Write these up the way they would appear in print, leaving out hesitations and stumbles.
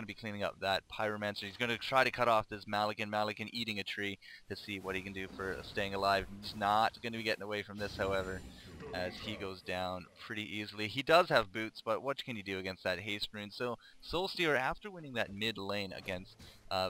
going to be cleaning up that Pyromancer. He's going to try to cut off this Malikan. Malikan eating a tree to see what he can do for staying alive. He's not going to be getting away from this, however, as he goes down pretty easily. He does have boots, but what can you do against that haste rune? So Soulsteer, after winning that mid lane against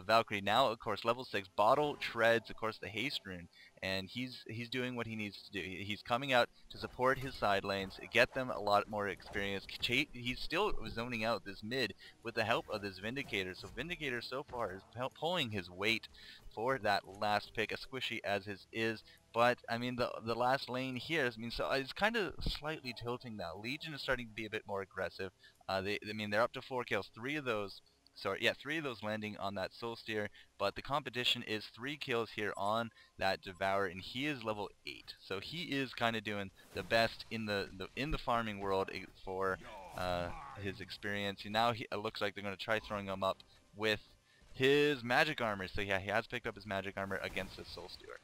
Valkyrie, now of course level 6, Bottle treads of course the haste rune, and he's doing what he needs to do. He's coming out to support his side lanes, get them a lot more experience. He's still zoning out this mid with the help of this Vindicator. So Vindicator so far is pulling his weight for that last pick, as squishy as his is. But I mean, the last lane here, I mean, so it's kind of slightly tilting now. Legion is starting to be a bit more aggressive. I mean, they're up to 4 kills. 3 of those landing on that Soulsteer, but the competition is 3 kills here on that Devour, and he is level 8. So he is kind of doing the best in the farming world for his experience. And now it looks like they're going to try throwing him up with his magic armor. So yeah, he has picked up his magic armor against the Soulsteer.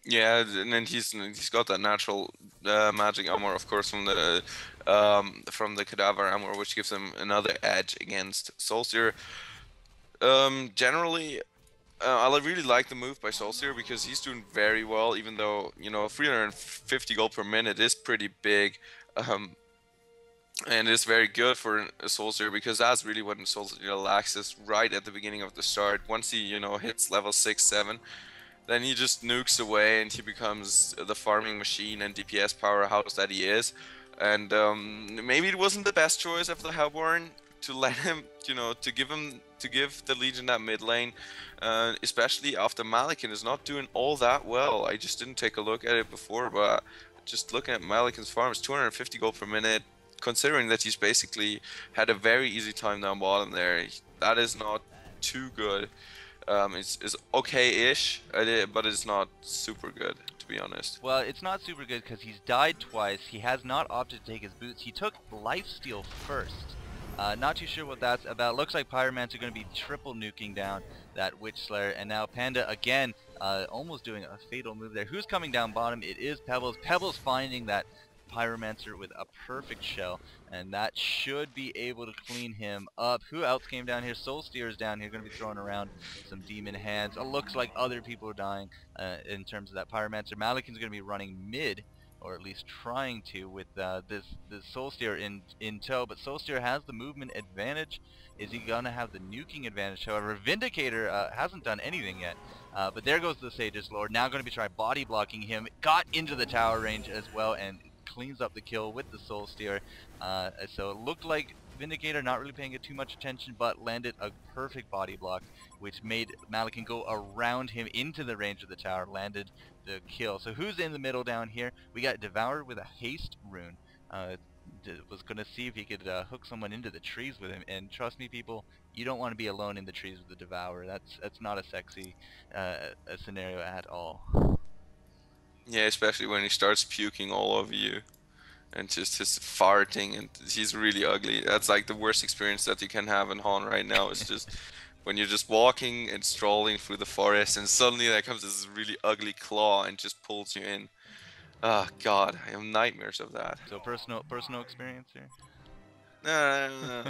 Yeah, and then he's got that natural magic armor, of course, from the cadaver armor, which gives him another edge against Soulsteer. Generally, I really like the move by Soulsteer because he's doing very well, even though, you know, 350 gold per minute is pretty big, and it's very good for a Soulsteer because that's really what Soulsteer lacks, is right at the beginning of the start. Once he, you know, hits level 6, 7. Then he just nukes away and he becomes the farming machine and DPS powerhouse that he is. And maybe it wasn't the best choice of the Hellborn to let him, you know, to give the Legion that mid lane, especially after Malikan is not doing all that well. I just didn't take a look at it before, but just looking at Malikan's farms, 250 gold per minute, considering that he's basically had a very easy time down bottom there, that is not too good. It's okay-ish, but it's not super good, to be honest. Well, it's not super good because he's died twice. He has not opted to take his boots. He took lifesteal first. Not too sure what that's about. Looks like Pyromancer are going to be triple nuking down that Witch Slayer. And now Panda again, almost doing a fatal move there. Who's coming down bottom? It is Pebbles. Pebbles finding that Pyromancer with a perfect shell, and that should be able to clean him up. Who else came down here? Soulsteer is down here, going to be throwing around some demon hands. It looks like other people are dying in terms of that Pyromancer. Malikan's going to be running mid, or at least trying to, with this Soulsteer in tow, but Soulsteer has the movement advantage. Is he going to have the nuking advantage? However, Vindicator hasn't done anything yet. But there goes the Sage's Lord. Now going to be trying body blocking him. Got into the tower range as well, and cleans up the kill with the Soulsteer. So it looked like Vindicator not really paying it too much attention, but landed a perfect body block, which made Malikan go around him into the range of the tower, landed the kill. So who's in the middle down here? We got Devour with a haste rune. Was going to see if he could hook someone into the trees with him, and trust me, people, you don't want to be alone in the trees with the Devourer. That's not a sexy scenario at all. Yeah, especially when he starts puking all over you and just his farting, and he's really ugly. That's like the worst experience that you can have in HoN right now. It's just when you're just walking and strolling through the forest and suddenly there comes this really ugly claw and just pulls you in. Oh god, I have nightmares of that. So personal experience here? No.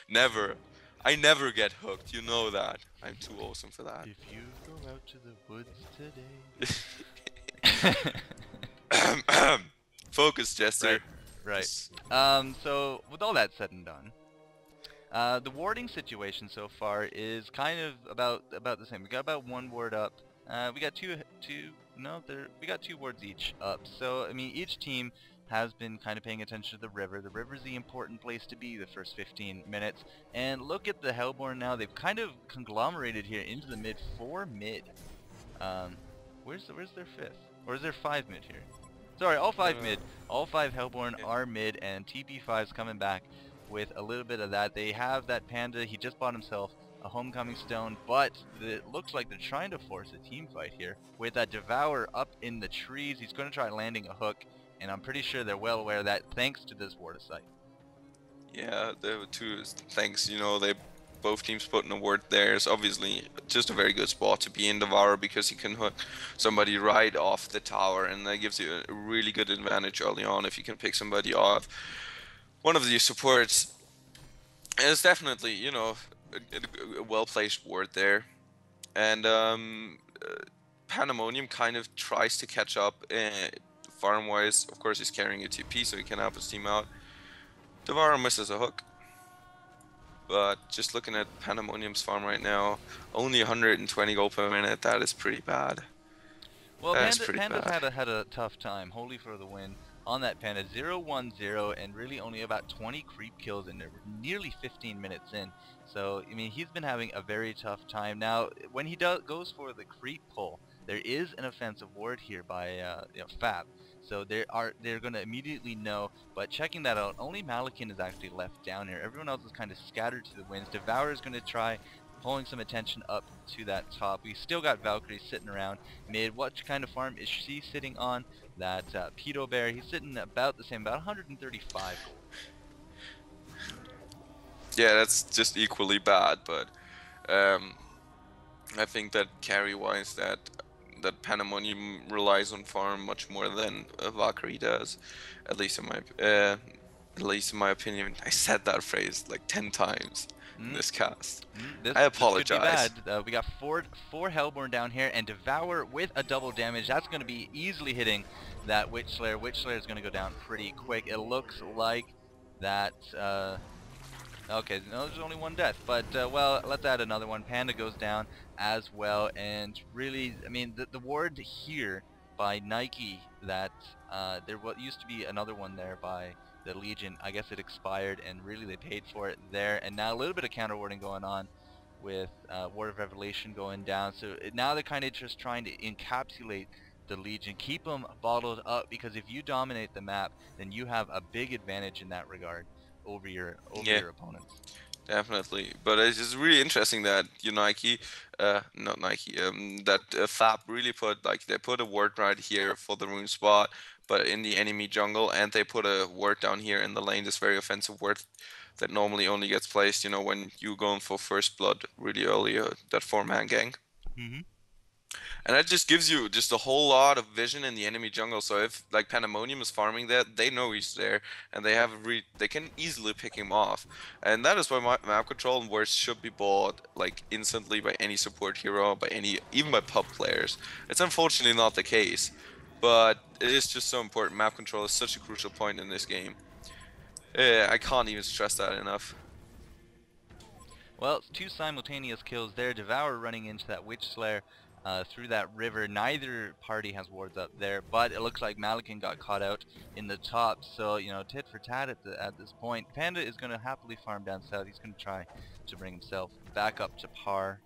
Never. I never get hooked, you know that. I'm too awesome for that. If you go out to the woods today. FourCourtJester. Right. So with all that said and done, the warding situation so far is kind of about the same. We got about 1 ward up. We got two wards each up. So I mean, each team has been kind of paying attention to the river. The river's the important place to be the first 15 minutes. And look at the Hellborn now. They've kind of conglomerated here into the mid. 4 mid. Where's their 5th? Or is there 5 mid here? Sorry, all 5 mid. All 5 Hellborn are mid, and TP5's coming back with a little bit of that. They have that Panda. He just bought himself a homecoming stone, but it looks like they're trying to force a team fight here with that Devour up in the trees. He's going to try landing a hook, and I'm pretty sure they're well aware of that thanks to this ward of sight. Yeah, there were 2 thanks. You know, both teams put in a ward there. It's obviously just a very good spot to be in Devour because you can hook somebody right off the tower, and that gives you a really good advantage early on if you can pick somebody off. one of the supports. It's definitely, you know, a well-placed ward there. And Pandemonium kind of tries to catch up farm-wise. Of course, he's carrying a TP, so he can help his team out. Devaro misses a hook. But just looking at Pandemonium's farm right now, only 120 gold per minute, that is pretty bad. Well, That is pretty Panda's bad. had a tough time. Holy for the win on that Panda. 0-1-0 and really only about 20 creep kills in there. We're nearly 15 minutes in. So, I mean, he's been having a very tough time. Now, when he goes for the creep pull, there is an offensive ward here by Fab. So they're going to immediately know. But checking that out, only Malakin is actually left down here. Everyone else is kind of scattered to the winds. Devour is going to try pulling some attention up to that top. We still got Valkyrie sitting around mid. What kind of farm is she sitting on? That Pedo Bear, he's sitting about the same, about 135 gold. Yeah, that's just equally bad, but I think that carry-wise, that Pandemonium relies on farm much more than Valkyrie does, at least in my opinion. I said that phrase like 10 times in this cast. I apologize. This could be bad. We got four Hellborn down here, and Devour with a double damage. That's going to be easily hitting that Witch Slayer. Witch Slayer is going to go down pretty quick. It looks like that. Okay, no, there's only one death, but well, let's add another one. Panda goes down as well, and really, I mean, the ward here by Nike that there used to be another one there by the Legion. I guess it expired, and really they paid for it there, and now a little bit of counter warding going on with Ward of Revelation going down. So now they're kind of just trying to encapsulate the Legion, keep them bottled up, because if you dominate the map, then you have a big advantage in that regard over your opponents. Definitely, but it's just really interesting that not Nike, that Fab really they put a ward right here for the rune spot, but in the enemy jungle, and they put a ward down here in the lane, this very offensive ward that normally only gets placed, you know, when you going for first blood really early, that 4-man gang. And that just gives you just a whole lot of vision in the enemy jungle. So if like Pandemonium is farming that, they know he's there, and they can easily pick him off. And that is why map control and wards should be bought like instantly by any support hero, even by pub players. It's unfortunately not the case, but it is just so important. Map control is such a crucial point in this game. I can't even stress that enough. Well, it's two simultaneous kills there. Devour running into that Witch Slayer through that river. Neither party has wards up there, but it looks like Malakin got caught out in the top. So, you know, tit for tat at this point. Panda is going to happily farm down south. He's going to try to bring himself back up to par.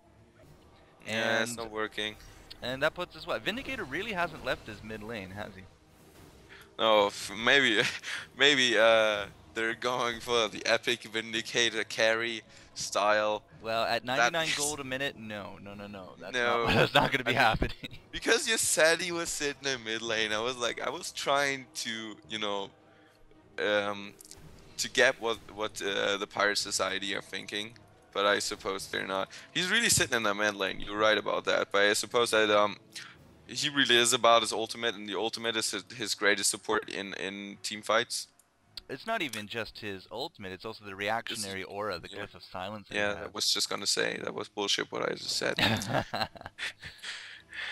Yeah, it's not working. And that puts us what? Vindicator really hasn't left his mid lane, has he? No, maybe they're going for the epic Vindicator carry style. Well, at 99 gold a minute, no. That's not going to be happening. Because you said he was sitting in mid lane, I was trying to, you know, to get what the Pirate Society are thinking, but I suppose they're not. He's really sitting in that mid lane. You're right about that, but I suppose that he really is about his ultimate, and the ultimate is his greatest support in team fights. It's not even just his ultimate, it's also the reactionary aura, the Glyph of Silence. Yeah, I was just gonna say, that was bullshit what I just said.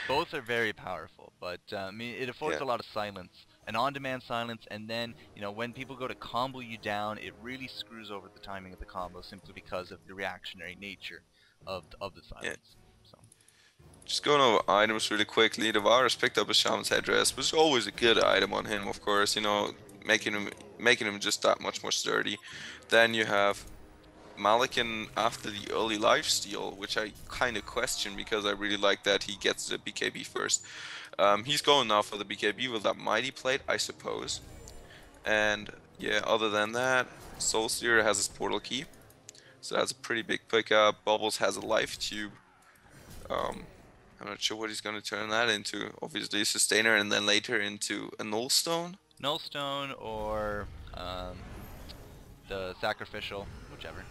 Both are very powerful, but I mean, it affords a lot of silence, an on-demand silence, and then, you know, when people go to combo you down, it really screws over the timing of the combo simply because of the reactionary nature of the silence. Yeah. So. Just going over items really quickly. Devarus picked up a Shaman's Headdress, which is always a good item on him, of course, you know, making him just that much more sturdy. Then you have Malakin after the early lifesteal, which I kind of question because I really like that he gets the BKB first. He's going now for the BKB with that Mighty Plate, I suppose. And yeah, other than that, Soulsteer has his Portal Key, so that's a pretty big pickup. Bubbles has a Life Tube. I'm not sure what he's going to turn that into. Obviously a Sustainer, and then later into a Nullstone. Nullstone or the Sacrificial, whichever.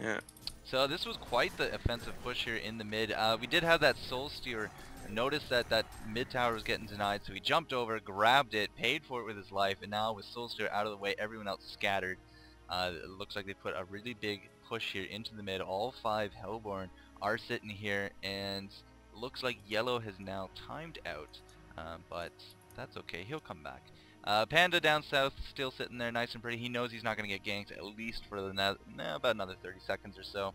Yeah. So this was quite the offensive push here in the mid. We did have that Soulsteer noticed that that mid tower was getting denied, so he jumped over, grabbed it, paid for it with his life, and now with Soulsteer out of the way, everyone else scattered. It looks like they put a really big push here into the mid. All 5 Hellborn are sitting here, and looks like yellow has now timed out, but that's okay, he'll come back. Panda down south still sitting there nice and pretty. He knows he's not going to get ganked at least for about another 30 seconds or so.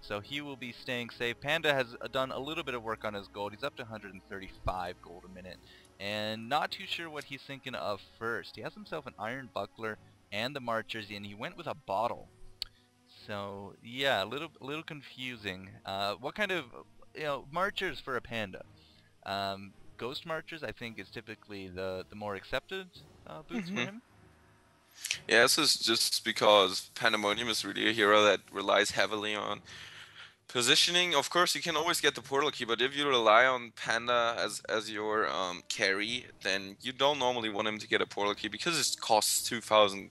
So he will be staying safe. Panda has done a little bit of work on his gold. He's up to 135 gold a minute. And not too sure what he's thinking of first. He has himself an Iron Buckler and the Marchers, and he went with a bottle. So yeah, a little confusing. What kind of Marchers for a Panda? Ghost Marchers I think is typically the more accepted boots for him. Yeah, this is just because Pandemonium is really a hero that relies heavily on positioning. Of course, you can always get the portal key, but if you rely on Panda as your carry, then you don't normally want him to get a portal key because it costs 2,000,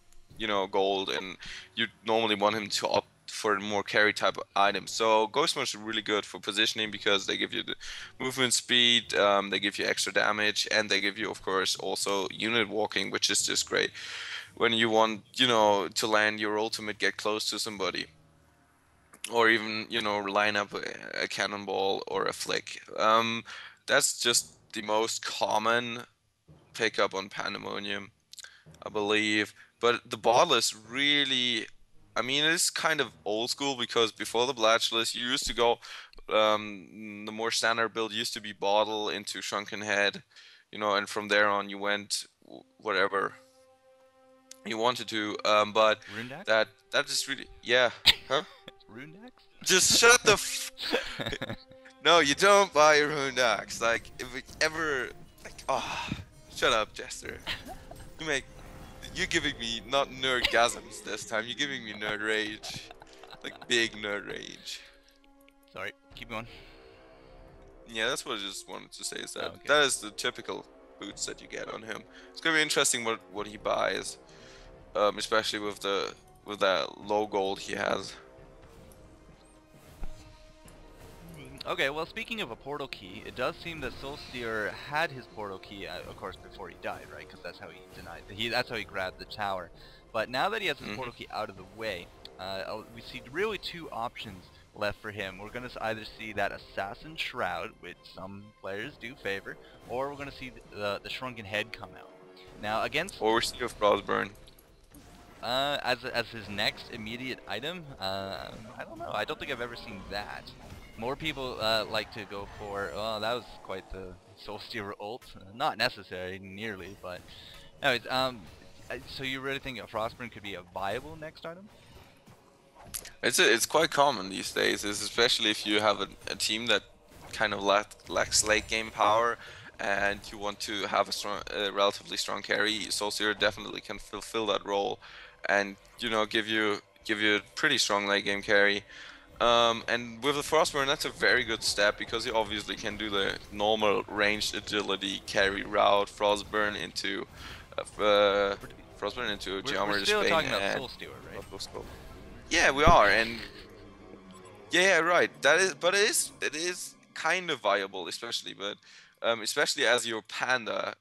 gold, and you normally want him to opt for more carry type items. So Ghost March is really good for positioning because they give you the movement speed, they give you extra damage, and they give you, of course, also unit walking, which is just great when you want, to land your ultimate, get close to somebody, or even, line up a cannonball or a flick. That's just the most common pickup on Pandemonium, I believe. But the bottle is really, it's kind of old school because before the Blatchless, you used to go, the more standard build used to be bottle into Shrunken Head, and from there on you went whatever you wanted to, but Rundax? that is really, yeah, huh? Rundax? Just shut the No, you don't buy your Rundax. Like, if it ever, shut up, Jester. You're giving me not nerdgasms this time, you're giving me nerd rage. Like, big nerd rage. Sorry, keep going. Yeah, that's what I just wanted to say, is that okay. that is the typical boots that you get on him. It's gonna be interesting what he buys. Especially with that low gold he has. Okay, well, speaking of a portal key, it does seem that Soulsteer had his portal key, of course, before he died, right? Because that's how he denied. That's how he grabbed the tower. But now that he has his portal key out of the way, we see really 2 options left for him. We're going to either see that Assassin Shroud, which some players do favor, or we're going to see the Shrunken Head come out. Now against. Or we see a Frostburn. As his next immediate item, I don't know. I don't think I've ever seen that. More people like to go for. Oh, that was quite the Soulsteer ult. Not necessary, nearly, but. Anyways, so you really think a Frostburn could be a viable next item? It's quite common these days, especially if you have a team that kind of lacks late game power, and you want to have a relatively strong carry. Soulsteer definitely can fulfill that role, and give you a pretty strong late game carry. And with the Frostburn, that's a very good step because you obviously can do the normal ranged agility carry route, Frostburn into We're still talking about Soulsteer, right? Yeah, we are, and yeah, right. But it is kind of viable, especially as your Panda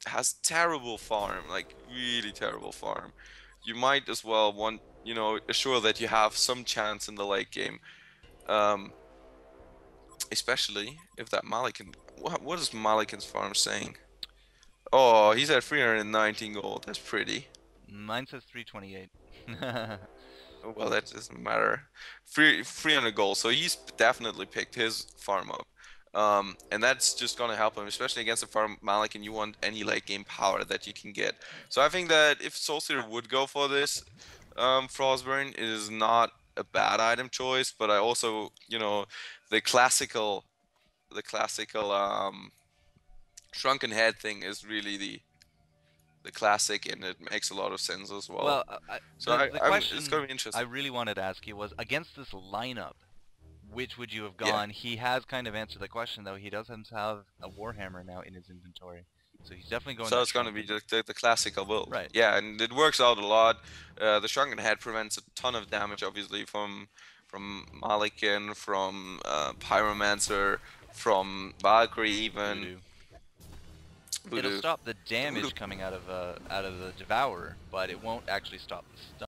has terrible farm, like really terrible farm. You might as well want, assure that you have some chance in the late game. Especially if that Malikan. What is Malikan's farm saying? Oh, he's at 319 gold. That's pretty. Mine says 328. Well, that doesn't matter. 300 gold. So he's definitely picked his farm up. And that's just gonna help him, especially against a farm Malik, and you want any late game power that you can get. So I think that if Soulsteer would go for this, Frostburn is not a bad item choice, but I also, the classical Shrunken Head thing is really the classic, and it makes a lot of sense as well. Well, the question it's gonna be interesting. I really wanted to ask you was, against this lineup, which would you have gone? Yeah. He has kind of answered the question, though. He does have a Warhammer now in his inventory, so he's definitely going. So it's going to be the classical build. Right. Yeah, and it works out a lot. The Shrunken Head prevents a ton of damage, obviously, from Malikan, from Pyromancer, from Valkyrie even. Voodoo. Voodoo. It'll stop the Voodoo. damage coming out of the Devourer, but it won't actually stop the stun.